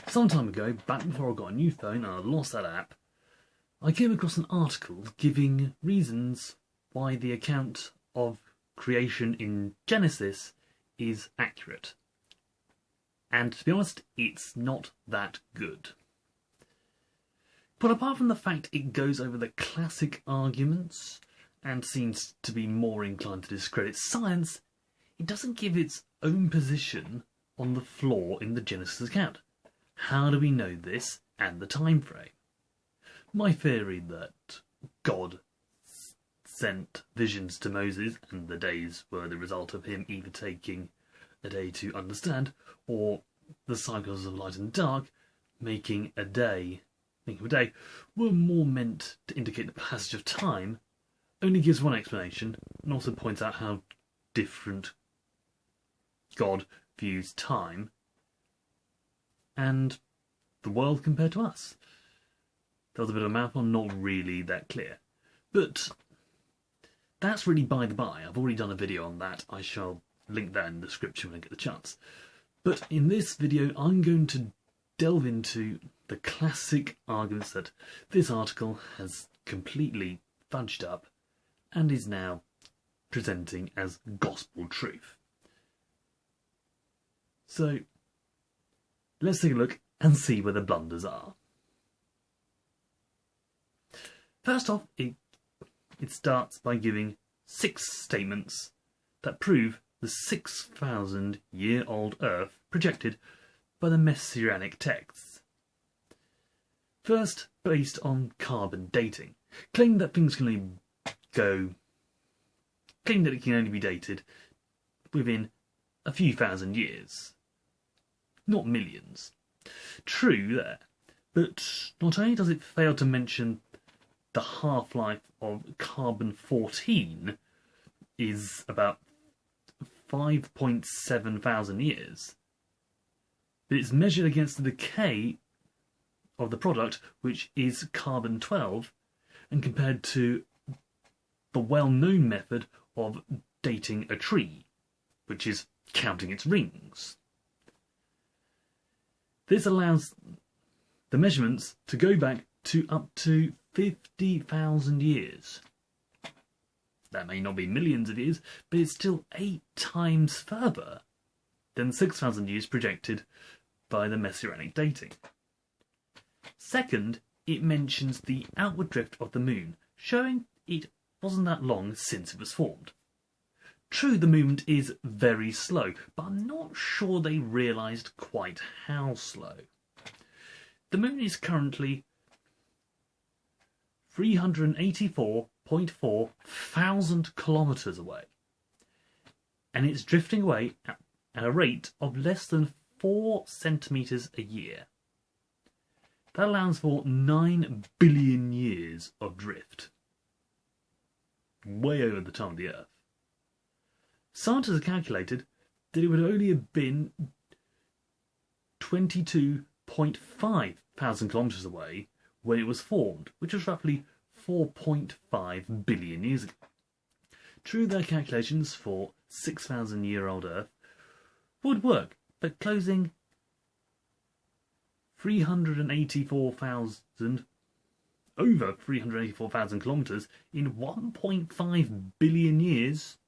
Some time ago, back before I got a new phone and I lost that app, I came across an article giving reasons why the account of creation in Genesis is accurate. And to be honest, it's not that good. But apart from the fact it goes over the classic arguments and seems to be more inclined to discredit science, it doesn't give its own position on the flaw in the Genesis account. How do we know this and the time frame? My theory that God sent visions to Moses and the days were the result of him either taking a day to understand or the cycles of light and dark making a day were more meant to indicate the passage of time only gives one explanation and also points out how different God views time and the world compared to us. That was a bit of a mouthful, not really that clear. But that's really by the by. I've already done a video on that. I shall link that in the description when I get the chance. But in this video, I'm going to delve into the classic arguments that this article has completely fudged up and is now presenting as gospel truth. So let's take a look and see where the blunders are. First off, it starts by giving 6 statements that prove the 6,000-year-old Earth projected by the Messianic texts. First, based on carbon dating, claim that it can only be dated within a few thousand years, not millions. True there, but not only does it fail to mention the half-life of carbon-14 is about 5.7 thousand years, but it's measured against the decay of the product, which is carbon-12, and compared to the well-known method of dating a tree, which is counting its rings. This allows the measurements to go back to up to 50,000 years. That may not be millions of years, but it's still 8 times further than 6,000 years projected by the Messianic dating. Second, it mentions the outward drift of the moon, showing it wasn't that long since it was formed. True, the movement is very slow, but I'm not sure they realised quite how slow. The moon is currently 384.4 thousand kilometres away, and it's drifting away at a rate of less than 4 centimetres a year. That allows for 9 billion years of drift, way over the time of the Earth. Scientists have calculated that it would only have been 22.5 thousand kilometres away when it was formed, which was roughly 4.5 billion years ago. True, their calculations for 6,000-year-old Earth would work, but closing 384,000 kilometres in 1.5 billion years,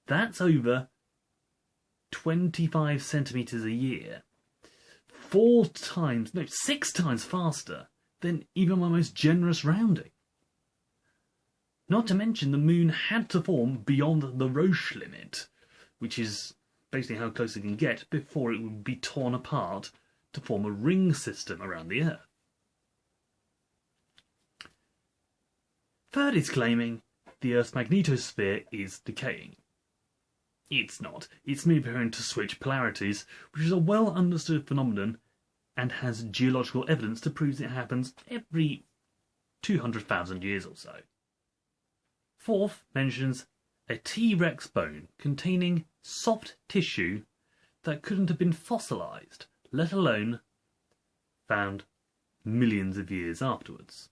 that's over 25 centimetres a year. 6 times faster than even my most generous rounding. Not to mention the moon had to form beyond the Roche limit, which is basically how close it can get before it would be torn apart to form a ring system around the Earth. Third is claiming the Earth's magnetosphere is decaying. It's not. It's merely preparing to switch polarities, which is a well-understood phenomenon and has geological evidence to prove it happens every 200,000 years or so. Fourth mentions a T-Rex bone containing soft tissue that couldn't have been fossilised, let alone found millions of years afterwards.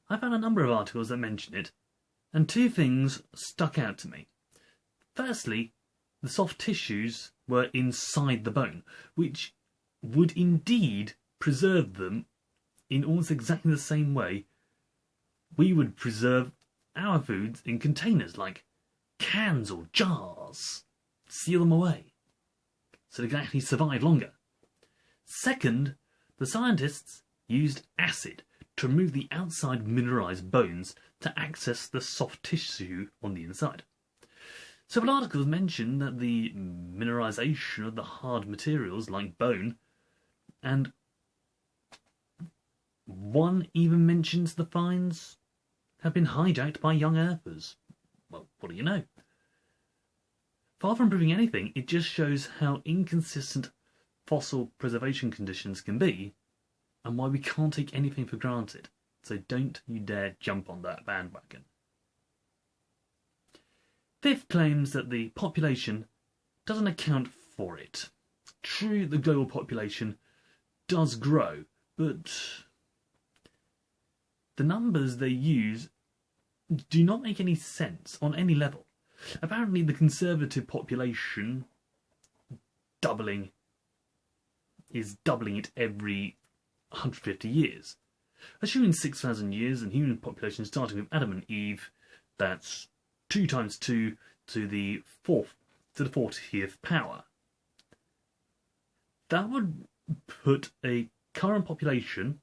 I found a number of articles that mention it, and 2 things stuck out to me. Firstly, the soft tissues were inside the bone, which would indeed preserve them in almost exactly the same way we would preserve our foods in containers like cans or jars. Seal them away so they can actually survive longer. Second, the scientists used acid to remove the outside mineralised bones to access the soft tissue on the inside. Several articles mention that the mineralisation of the hard materials like bone, and one even mentions the finds have been hijacked by young earthers. Well, what do you know? Far from proving anything, it just shows how inconsistent fossil preservation conditions can be and why we can't take anything for granted. So don't you dare jump on that bandwagon. Fifth claims that the population doesn't account for it. True, the global population does grow, but the numbers they use do not make any sense on any level. Apparently the conservative population is doubling it every 150 years. Assuming 6,000 years and human population starting with Adam and Eve, that's 2 times 2 to the 40th power. That would put a current population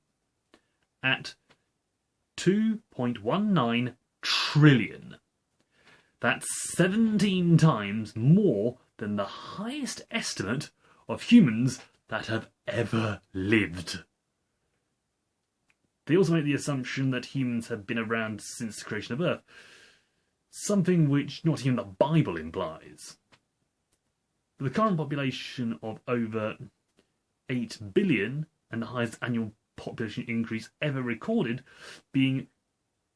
at 2.19 trillion. That's 17 times more than the highest estimate of humans that have ever lived. They also make the assumption that humans have been around since the creation of Earth, something which not even the Bible implies. With the current population of over 8 billion and the highest annual population increase ever recorded being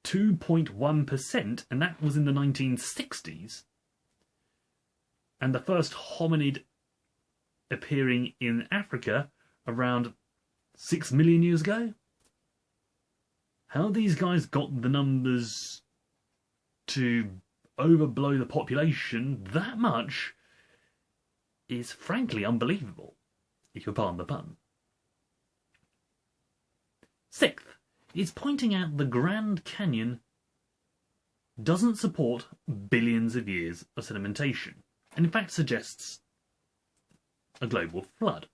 2.1%, and that was in the 1960s, and the first hominid appearing in Africa around 6 million years ago. How these guys got the numbers to overblow the population that much is frankly unbelievable, if you'll pardon the pun. Sixth is pointing out the Grand Canyon doesn't support billions of years of sedimentation, and in fact suggests a global flood.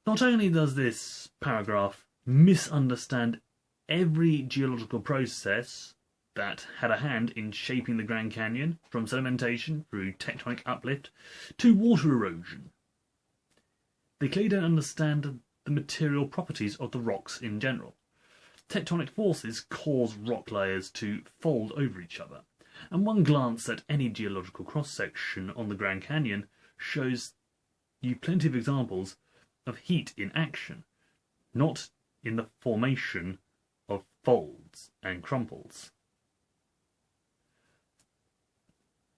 Not only does this paragraph misunderstand every geological process that had a hand in shaping the Grand Canyon, from sedimentation through tectonic uplift to water erosion, they clearly don't understand the material properties of the rocks in general. Tectonic forces cause rock layers to fold over each other, and one glance at any geological cross-section on the Grand Canyon shows you plenty of examples of heat in action, not in the formation of folds and crumples.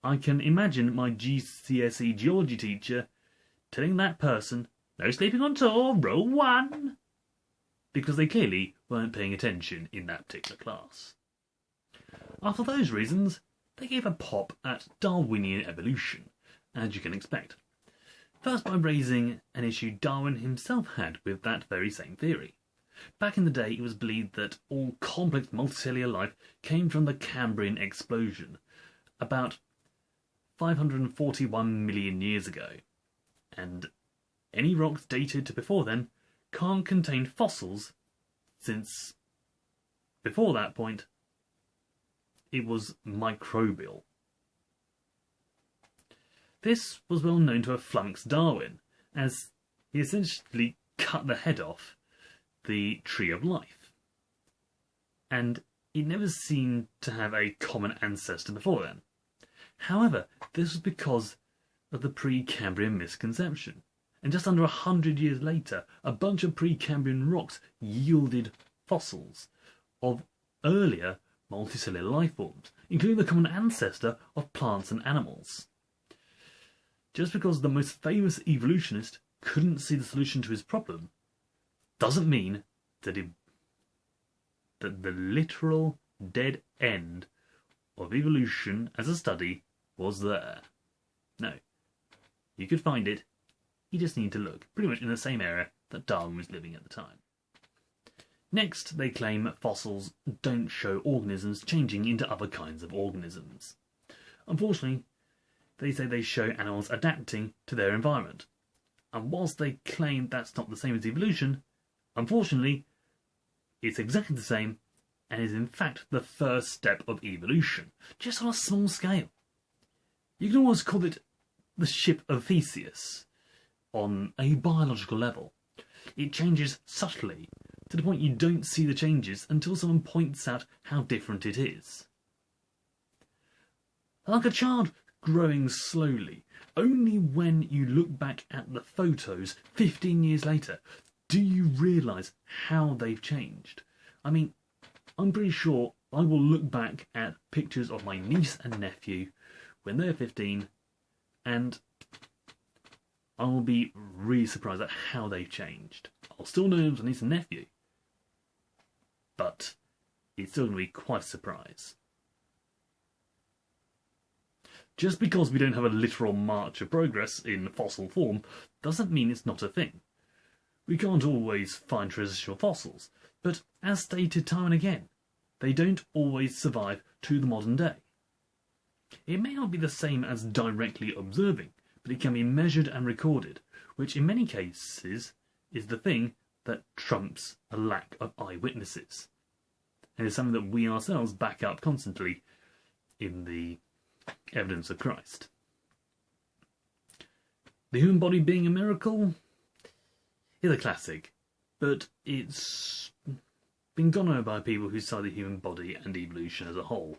I can imagine my GCSE geology teacher telling that person, "No sleeping on tour, row 1," because they clearly weren't paying attention in that particular class. For those reasons, they gave a pop at Darwinian evolution, as you can expect. First by raising an issue Darwin himself had with that very same theory. Back in the day, it was believed that all complex multicellular life came from the Cambrian explosion, about 541 million years ago, and any rocks dated to before then can't contain fossils, since before that point it was microbial. This was well known to have flummoxed Darwin, as he essentially cut the head off the tree of life, and it never seemed to have a common ancestor before then. However, this was because of the Precambrian misconception, and just under 100 years later, a bunch of Precambrian rocks yielded fossils of earlier multicellular life forms, including the common ancestor of plants and animals. Just because the most famous evolutionist couldn't see the solution to his problem doesn't mean that the literal dead end of evolution as a study was there. No. You could find it, you just need to look, pretty much in the same area that Darwin was living at the time. Next, they claim fossils don't show organisms changing into other kinds of organisms. Unfortunately, they say they show animals adapting to their environment. And whilst they claim that's not the same as evolution, unfortunately, it's exactly the same and is in fact the first step of evolution, just on a small scale. You can almost call it the ship of Theseus on a biological level. It changes subtly, to the point you don't see the changes until someone points out how different it is. Like a child growing slowly, only when you look back at the photos 15 years later do you realise how they've changed. I mean, I'm pretty sure I will look back at pictures of my niece and nephew when they're 15 and I will be really surprised at how they've changed. I'll still know them as a niece and nephew, but it's still going to be quite a surprise. Just because we don't have a literal march of progress in fossil form doesn't mean it's not a thing. We can't always find transitional fossils, but as stated time and again, they don't always survive to the modern day. It may not be the same as directly observing, but it can be measured and recorded, which in many cases is the thing that trumps a lack of eyewitnesses. And is something that we ourselves back up constantly in the evidence of Christ. The human body being a miracle is a classic, but it's been gone over by people who study the human body and evolution as a whole.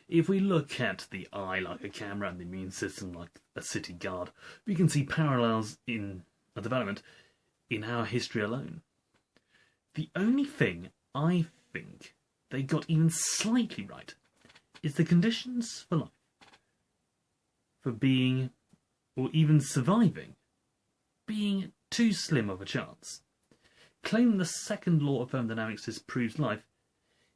If we look at the eye like a camera and the immune system like a city guard, we can see parallels in a development in our history alone. The only thing I think they got even slightly right is the conditions for life, for being, or even surviving, being too slim of a chance. Claiming the second law of thermodynamics disproves life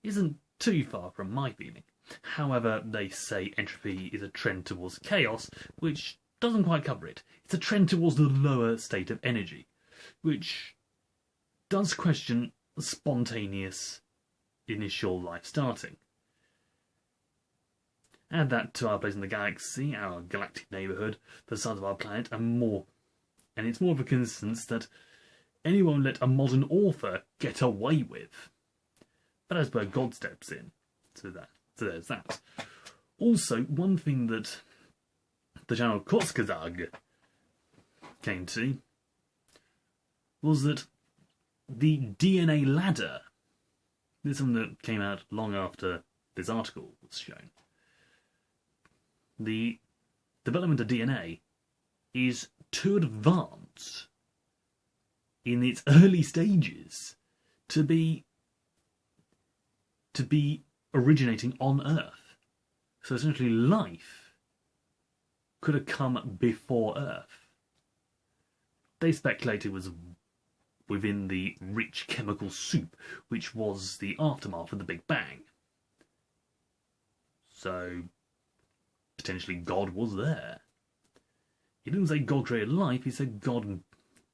isn't too far from my feeling. However, they say entropy is a trend towards chaos, which doesn't quite cover it. It's a trend towards the lower state of energy, which does question spontaneous initial life starting. Add that to our place in the galaxy, our galactic neighbourhood, the size of our planet, and more. And it's more of a coincidence that anyone let a modern author get away with. But as per God steps in, so there's that. Also, one thing that the channel Kotzkazag came to was that the DNA ladder, this is something that came out long after this article was shown. The development of DNA is too advanced in its early stages to be originating on Earth. So essentially life could have come before Earth. They speculated it was within the rich chemical soup which was the aftermath of the Big Bang. So potentially God was there. He didn't say God created life, he said God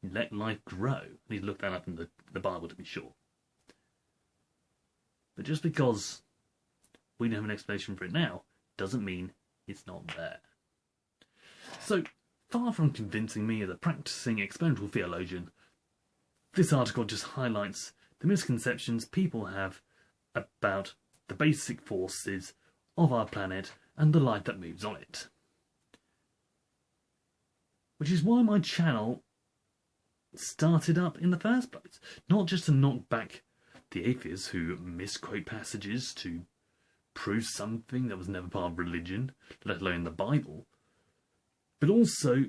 let life grow. You need to look that up in the Bible to be sure. But just because we don't have an explanation for it now, doesn't mean it's not there. So, far from convincing me as a practicing experimental theologian, this article just highlights the misconceptions people have about the basic forces of our planet and the life that moves on it. Which is why my channel started up in the first place. Not just to knock back the atheists who misquote passages to prove something that was never part of religion, let alone the Bible, but also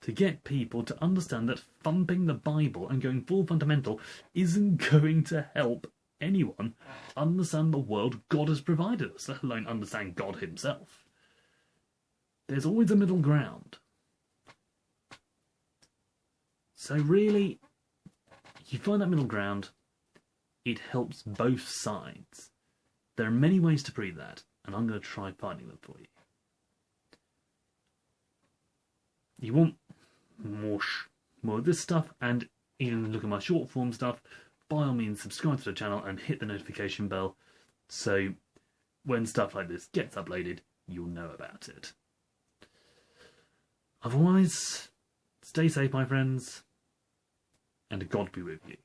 to get people to understand that thumping the Bible and going full fundamental isn't going to help anyone understand the world God has provided us, let alone understand God himself. There's always a middle ground. So really, you find that middle ground, it helps both sides. There are many ways to prove that, and I'm going to try finding them for you. you want more of this stuff, and even look at my short form stuff, by all means subscribe to the channel and hit the notification bell, so when stuff like this gets uploaded, you'll know about it. Otherwise, stay safe, my friends, and God be with you.